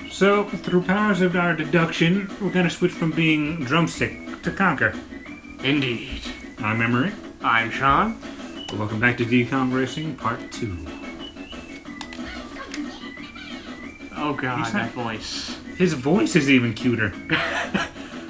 So, through powers of our deduction, we're gonna switch from being drumstick to conquer. Indeed. I'm Emery. I'm Sean. Welcome back to Decon Racing Part 2. Oh god, that voice. His voice is even cuter.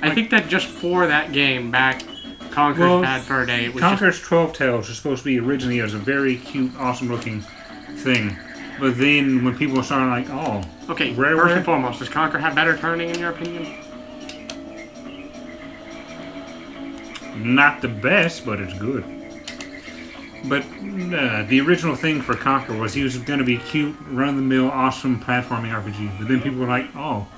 I think that just for that game back, Conker's Bad Fur Day, it was Conker's 12 Tails was supposed to be originally as a very cute, awesome looking thing. But then when people started like, oh... Okay, first and foremost, does Conker have better turning in your opinion? Not the best, but it's good. But the original thing for Conker was he was going to be cute, run-of-the-mill, awesome platforming RPG. But then people were like, oh,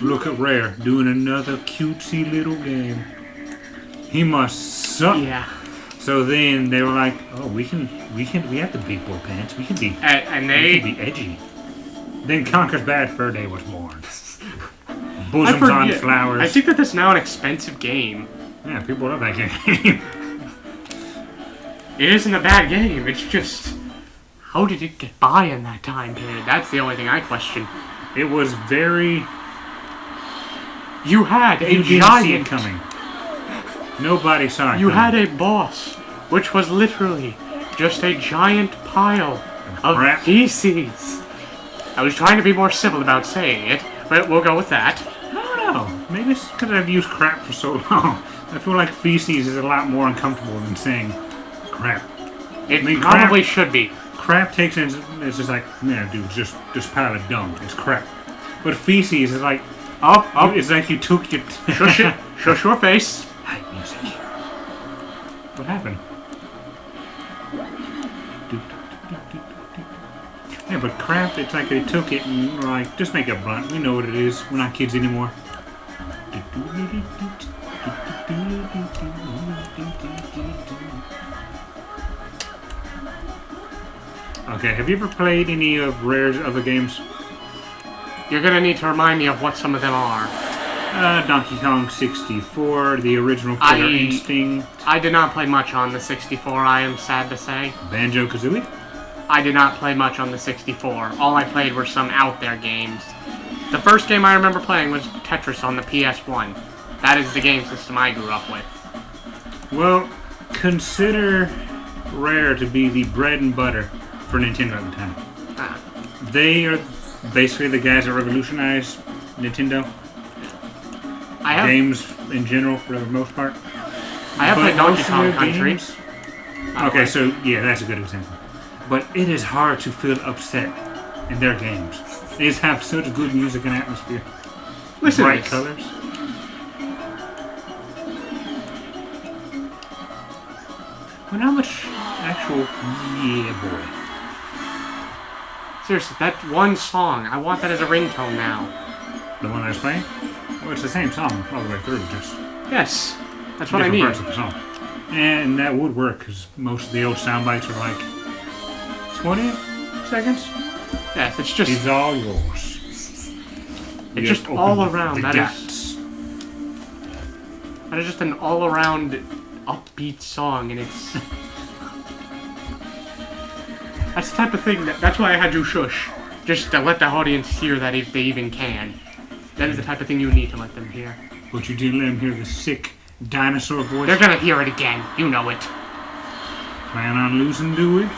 look at Rare doing another cutesy little game. He must suck. Yeah. So then they were like, oh, we have the big boy pants. We can be, and we can be edgy. Then Conker's Bad Fur Day was born. Bosoms on flowers. I think that that's now an expensive game. Yeah, people love that game. It isn't a bad game, it's just... How did it get by in that time period? That's the only thing I question. It was very... You had a You didn't giant... see it coming. Nobody saw it You coming. had a boss, which was literally just a giant pile of crap. feces. I was trying to be more civil about saying it, but we'll go with that. I don't know. Maybe it's because I've used crap for so long. I feel like feces is a lot more uncomfortable than saying crap. It probably should be. Crap takes in, it's just like, man, dude, just pile of dung. It's crap. But feces is like, it's like you took your... Shush it. Shush your face. Hype music. What happened? Yeah, but crap, it's like they took it and like, just make it blunt. We know what it is. We're not kids anymore. Okay, have you ever played any of Rare's other games? You're gonna need to remind me of what some of them are. Donkey Kong 64, the original Killer Instinct. I did not play much on the 64, I am sad to say. Banjo-Kazooie? I did not play much on the 64. All I played were some out there games. The first game I remember playing was Tetris on the PS1. That is the game system I grew up with. Well, consider Rare to be the bread and butter for Nintendo at the time. They are basically the guys that revolutionized Nintendo. Games in general, for the most part. I have played Donkey Kong Country. Okay, so yeah, that's a good example. But it is hard to feel upset in their games. They just have such good music and atmosphere. Listen, bright colors. Well, how much actual... Yeah, boy. Seriously, that one song, I want that as a ringtone now. The one I was playing? Well, it's the same song all the way through, just... Yes, that's what I mean. mean. Parts of the song. And that would work, because most of the old sound bites are like... 20 seconds? Yes, it's just... It's all yours. It's just all around. That is just an all-around upbeat song, and it's... That's the type of thing that's why I had you shush. Just to let the audience hear that if they even can. That is the type of thing you need to let them hear. But you didn't let them hear the sick dinosaur voice? They're gonna hear it again. You know it. Plan on losing, do we?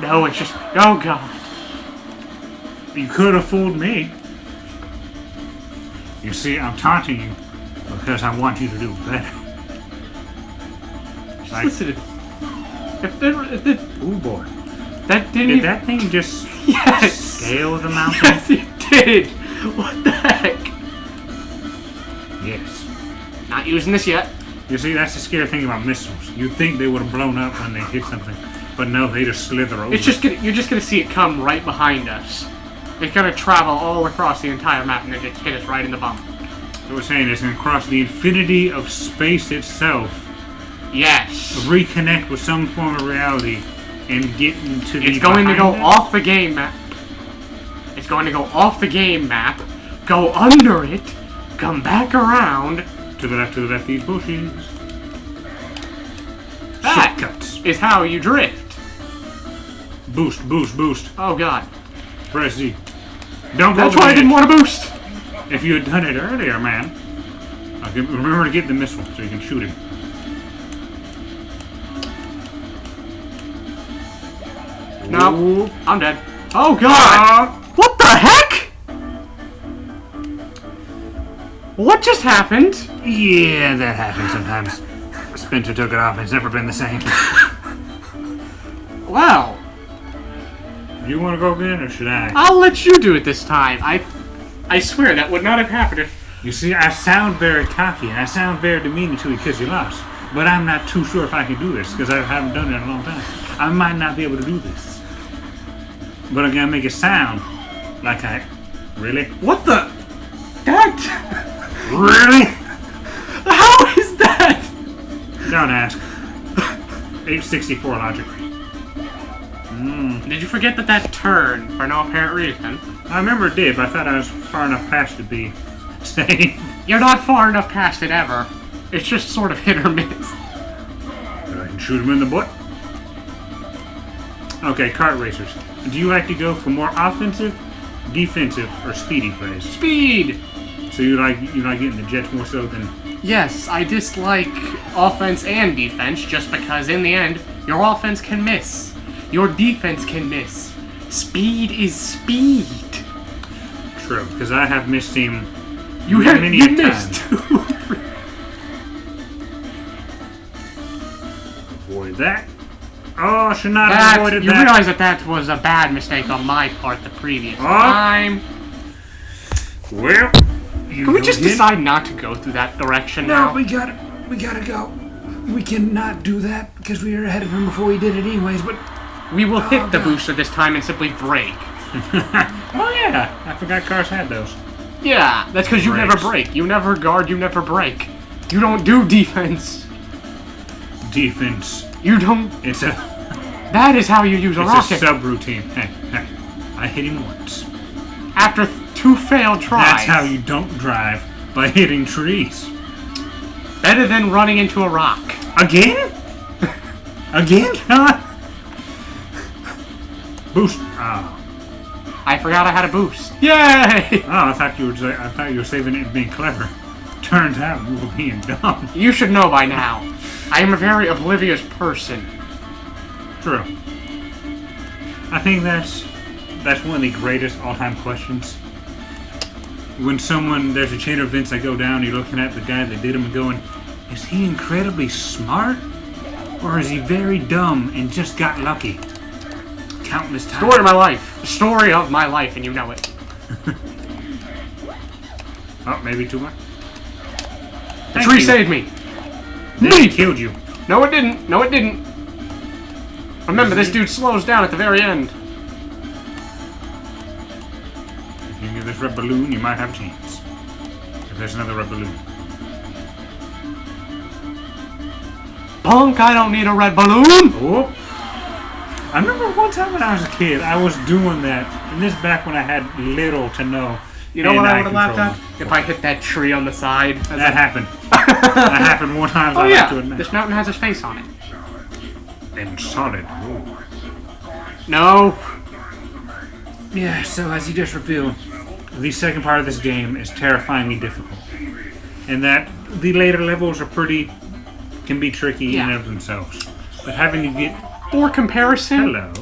No, it's just... Oh, God. You could have fooled me. You see, I'm taunting you because I want you to do better. Just listen to... Oh, boy. That didn't Did that thing just scale the mountain? Yes, it did! What the heck? Yes. Not using this yet. You see, that's the scary thing about missiles. You'd think they would have blown up when they hit something. But no, they just slither over. You're just gonna see it come right behind us. It's gonna travel all across the entire map and then just hit us right in the bump. So we're saying it's gonna cross the infinity of space itself. Yes. Reconnect with some form of reality and get into the... It's going to go off the game map. It's going to go off the game map, go under it, come back around. To the left, these bushes. That Shortcuts. is how you drift. Boost, boost, boost. Oh, God. Press Z. Don't go That's over why I the didn't edge. want to boost. If you had done it earlier, man. Okay, remember to get the missile so you can shoot him. No, Ooh. I'm dead. Oh god! What the heck? What just happened? Yeah, that happens sometimes. Spencer took it off. It's never been the same. Well, You want to go again, or should I? I'll let you do it this time. I swear that would not have happened if... You see, I sound very cocky, and I sound very demeaning to you because you lost. But I'm not too sure if I can do this, because I haven't done it in a long time. I might not be able to do this. But I'm going to make it sound like I... Really? What the... That... Really? How is that? Don't ask. 864 logic. Did you forget that turn for no apparent reason? I remember it did, but I thought I was far enough past to be safe. You're not far enough past it ever. It's just sort of hit or miss. I can shoot him in the butt. Okay, kart racers. Do you like to go for more offensive, defensive, or speedy plays? Speed! So you like getting the jets more so than... Yes, I dislike offense and defense just because in the end, your offense can miss. Your defense can miss. Speed is speed. True, because I have missed him You many missed. Avoid that. Oh, I should not have That, avoided you that. realize that was a bad mistake on my part the previous Oh. time. Well, you Can we go just again. decide not to go through that direction No, now? we gotta go. We cannot do that because we were ahead of him before we did it anyways, but... We will hit the God. booster this time and simply brake. Oh yeah, I forgot cars had those. Yeah, that's because you never Brakes. brake. You never guard, you never brake. You don't do defense. Defense. You don't... It's a That is how you use a rocket. subroutine. Hey, I hit him once. After 2 failed tries. That's how you don't drive, by hitting trees. Better than running into a rock. Again? Again? Huh? Boost. Oh. I forgot I had a boost. Yay! I thought you were saving it and being clever. Turns out you were being dumb. You should know by now. I am a very oblivious person. True. I think that's one of the greatest all-time questions. When there's a chain of events that go down, you're looking at the guy that did them and going, is he incredibly smart? Or is he very dumb and just got lucky? Countless times. Story of my life. Story of my life, and you know it. Oh, maybe too much? The tree saved me. Then it killed you. No, it didn't. No, it didn't. Remember, this dude slows down at the very end. If you give this red balloon, you might have a chance. If there's another red balloon. Punk, I don't need a red balloon. Oh! I remember one time when I was a kid, I was doing that. And this back when I had little to no. You know what I would have control. laughed at? If I hit that tree on the side. That happened. That happened one time. Oh I like to yeah, admit. this mountain has his face on it. And solid. Ooh. No. Yeah, so as you just revealed, the second part of this game is terrifyingly difficult. And that the later levels can be tricky in and of themselves. But having to get... For comparison, Hello.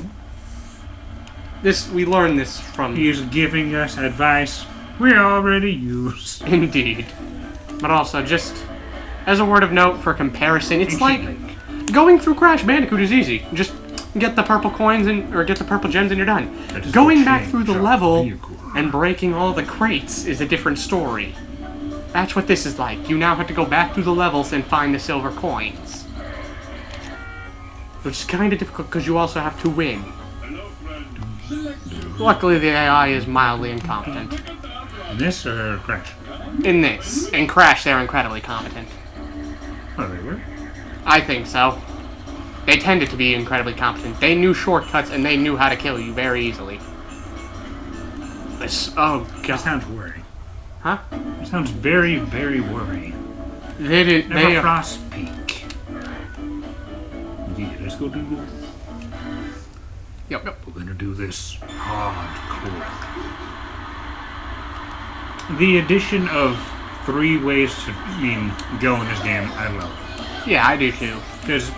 we learned this from... He is giving us advice we already use. Indeed. But also, just as a word of note for comparison, it's like going through Crash Bandicoot is easy. Just get the purple coins or get the purple gems and you're done. Going back through the level and breaking all the crates is a different story. That's what this is like. You now have to go back through the levels and find the silver coins. Which is kind of difficult because you also have to win. Luckily, the AI is mildly incompetent. In this or Crash? In this. In Crash, they're incredibly competent. Oh, they were? I think so. They tended to be incredibly competent. They knew shortcuts and they knew how to kill you very easily. Oh, That God. sounds worrying. Huh? That sounds very, very worrying. They Never are... Frost Peak. Yeah, let's go do this. Yep. We're gonna do this hardcore. The addition of 3 ways to go in this game, I love. Yeah, I do too. Because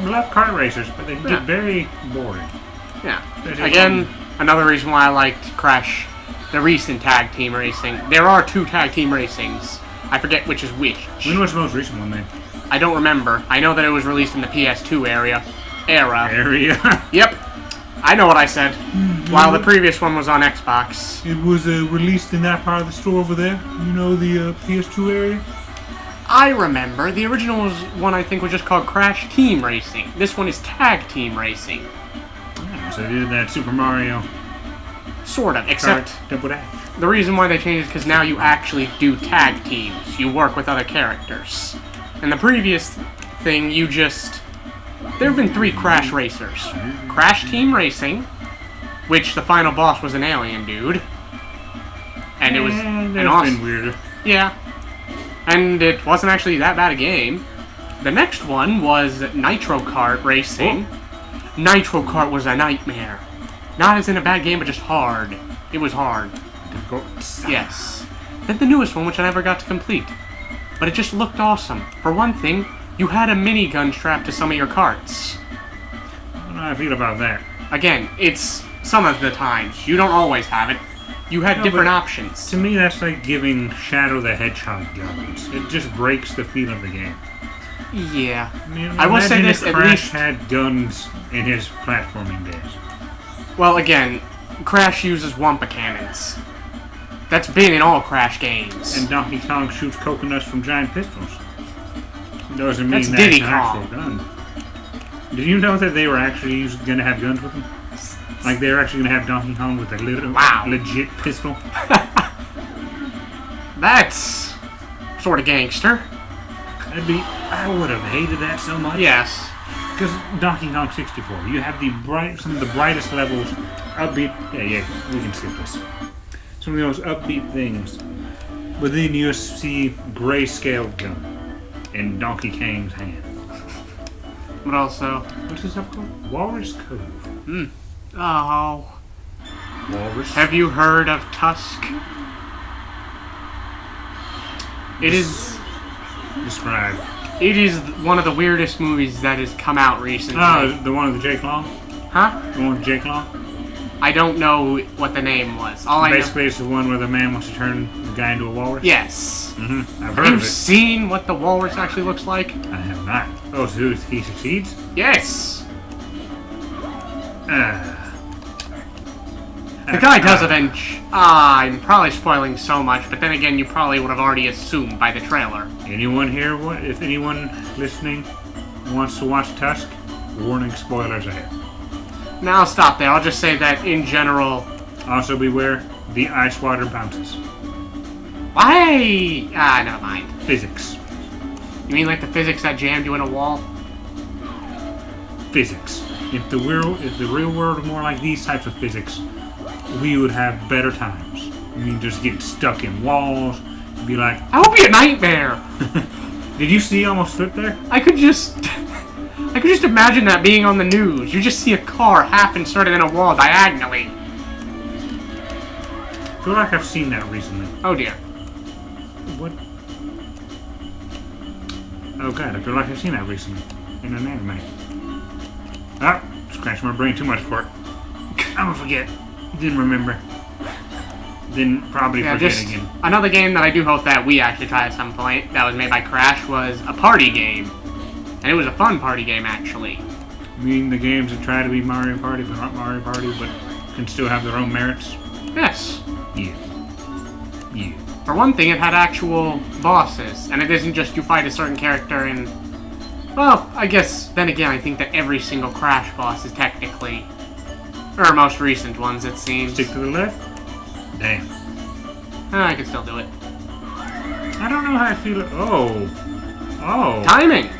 we love kart racers, but they can get very boring. Yeah. Again, another reason why I liked Crash, the recent tag team racing. There are 2 tag team racings. I forget which is which. When was the most recent one, then? I don't remember. I know that it was released in the PS2 era. Yep. I know what I said. While the previous one was on Xbox. It was released in that part of the store over there. You know, the PS2 area? I remember. The original one, I think, was just called Crash Team Racing. This one is Tag Team Racing. Yeah, so they did that Super Mario. Sort of, except Double Dash. the reason why they changed it is because now you actually do tag teams. You work with other characters. And the previous thing, you just... There have been 3 Crash racers. Crash Team Racing, which the final boss was an alien dude. And it was an awesome... been weirder. Yeah. And it wasn't actually that bad a game. The next one was Nitro Kart Racing. Oh. Nitro Kart was a nightmare. Not as in a bad game, but just hard. It was hard. Difficult. Yes. Then the newest one, which I never got to complete. But it just looked awesome. For one thing, you had a minigun strapped to some of your carts. I don't know how I feel about that. Again, it's some of the times. You don't always have it. You had different options. To me, that's like giving Shadow the Hedgehog guns. It just breaks the feel of the game. Yeah. I will say this, if at least... had guns in his platforming days. Well, again, Crash uses Wampa cannons. That's been in all Crash games. And Donkey Kong shoots coconuts from giant pistols. Doesn't mean that's an Diddy actual gun. Did you know that they were actually going to have guns with them? Like they were actually going to have Donkey Kong with a legit pistol? That's sort of gangster. I would have hated that so much. Yes. Because Donkey Kong 64, you have some of the brightest levels, upbeat... Yeah, we can skip this. Some of the most upbeat things. But then you see grayscale gun in Donkey Kong's hand. But also... What's this stuff called? Walrus Cove. Oh. Walrus? Have you heard of Tusk? It is... Describe. It is one of the weirdest movies that has come out recently. Oh, the one with Jake Long? Huh? The one with Jake Long? I don't know what the name was. Basically, it's the one where the man wants to turn the guy into a walrus? Yes. I've heard Have you of it. seen what the walrus actually looks like? I have not. Oh, so he succeeds? Yes. The guy does avenge. I'm probably spoiling so much, but then again, you probably would have already assumed by the trailer. Anyone here, if anyone listening wants to watch Tusk, warning, spoilers ahead. Now I'll stop there. I'll just say that in general... Also beware, the ice water bounces. Why? Never mind. Physics. You mean like the physics that jammed you in a wall? Physics. If the real world were more like these types of physics, we would have better times. We just get stuck in walls, and be like... That would be a nightmare! Did you see almost flip there? I could just imagine that being on the news. You just see a car half inserted in a wall diagonally. I feel like I've seen that recently. Oh dear. What? Oh god, I feel like I've seen that recently. In an anime. Ah, scratched my brain too much for it. I'm gonna forget. Didn't remember. Didn't probably forget again. Another game that I do hope that we actually try at some point that was made by Crash was a party game. And it was a fun party game, actually. You mean the games that try to be Mario Party but aren't Mario Party but can still have their own merits? Yes. Yeah. Yeah. For one thing, it had actual bosses. And it isn't just you fight a certain character and... Well, I guess, then again, I think that every single Crash boss is technically... Or most recent ones, it seems. Stick to the left? Damn. I can still do it. I don't know how I feel. Oh. Oh. Timing!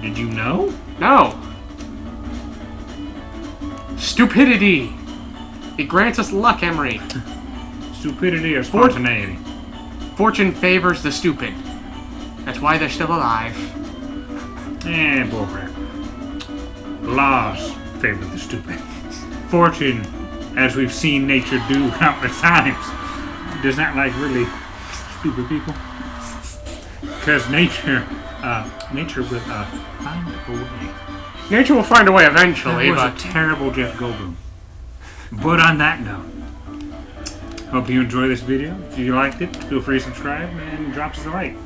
Did you know? No. Stupidity! It grants us luck, Emery. Stupidity or spontaneity? Fortune favors the stupid. That's why they're still alive. Bullcrap. Laws favor the stupid. Fortune, as we've seen nature do countless times, does not like really stupid people. Because nature will find a way. Nature will find a way eventually, That was but a terrible Jeff Goldblum. But on that note, hope you enjoy this video. If you liked it, feel free to subscribe and drop us a like.